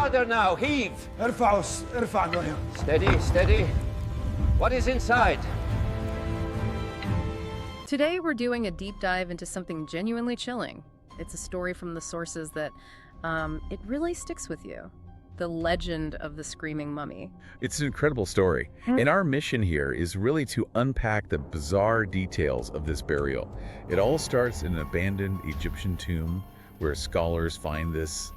Harder now, heave! ارفع قريب. Steady, steady. What is inside? Today we're doing a deep dive into something genuinely chilling. It's a story from the sources that it really sticks with you. The legend of the screaming mummy. It's an incredible story, and our mission here is really to unpack the bizarre details of this burial. It all starts in an abandoned Egyptian tomb where scholars find this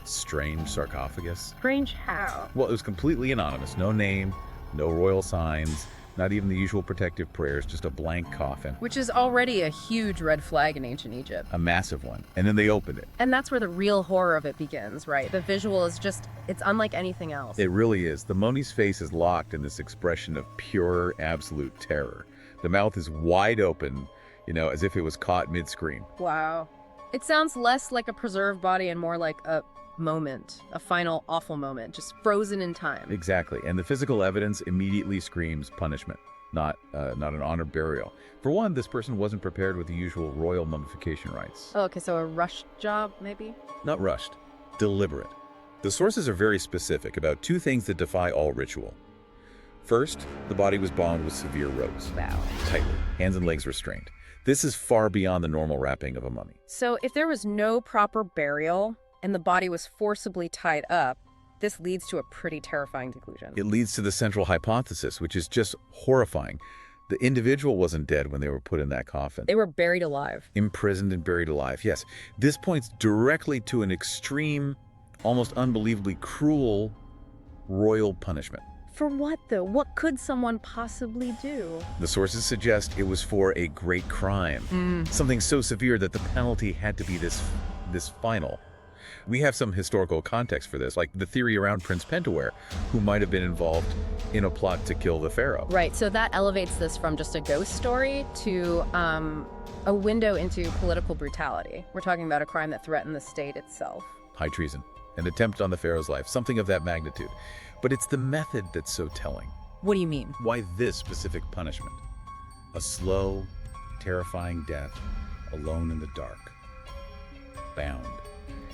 strange sarcophagus. Strange how? Well, it was completely anonymous. No name, no royal signs, not even the usual protective prayers, just a blank coffin. Which is already a huge red flag in ancient Egypt. A massive one. And then they opened it. And that's where the real horror of it begins, right? The visual is just, it's unlike anything else. It really is. The mummy's face is locked in this expression of pure, absolute terror. The mouth is wide open, as if it was caught mid-scream. Wow. It sounds less like a preserved body and more like a moment, a final awful moment, just frozen in time. Exactly, and the physical evidence immediately screams punishment, not an honored burial. For one, this person wasn't prepared with the usual royal mummification rites. Oh, okay, so a rushed job, maybe? Not rushed, deliberate. The sources are very specific about two things that defy all ritual. First, the body was bound with severe ropes. Wow. Tightly, hands and legs restrained. This is far beyond the normal wrapping of a mummy. So if there was no proper burial and the body was forcibly tied up, this leads to a pretty terrifying conclusion. It leads to the central hypothesis, which is just horrifying. The individual wasn't dead when they were put in that coffin. They were buried alive. Imprisoned and buried alive, yes. This points directly to an extreme, almost unbelievably cruel royal punishment. For what, though? What could someone possibly do? The sources suggest it was for a great crime. Something so severe that the penalty had to be this final. We have some historical context for this, like the theory around Prince Pentawere, who might have been involved in a plot to kill the pharaoh. Right, so that elevates this from just a ghost story to a window into political brutality. We're talking about a crime that threatened the state itself. High treason, an attempt on the pharaoh's life, something of that magnitude. But it's the method that's so telling. What do you mean? Why this specific punishment? A slow, terrifying death, alone in the dark, bound.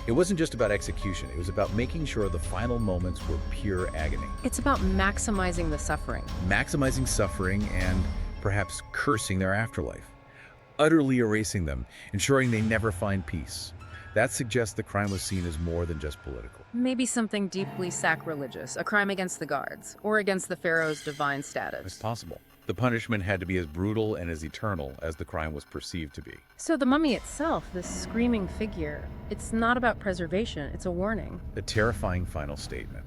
It wasn't just about execution, it was about making sure the final moments were pure agony. It's about maximizing the suffering. Maximizing suffering and perhaps cursing their afterlife. Utterly erasing them, ensuring they never find peace. That suggests the crime was seen as more than just political. Maybe something deeply sacrilegious, a crime against the guards, or against the pharaoh's divine It's status. possible. The punishment had to be as brutal and as eternal as the crime was perceived to be. So the mummy itself, this screaming figure, it's not about preservation, it's a warning. A terrifying final statement.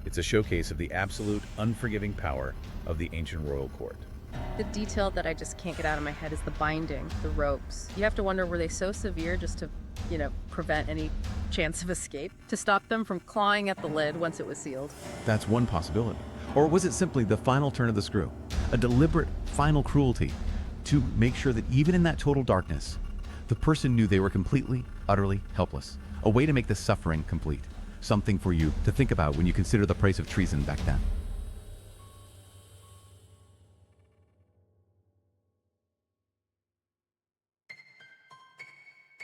It's a showcase of the absolute, unforgiving power of the ancient royal court. The detail that I just can't get out of my head is the binding, the ropes. You have to wonder, were they so severe just to, prevent any chance of escape? To stop them from clawing at the lid once it was sealed? That's one possibility. Or was it simply the final turn of the screw? A deliberate final cruelty to make sure that even in that total darkness, the person knew they were completely, utterly helpless. A way to make the suffering complete. Something for you to think about when you consider the price of treason back then.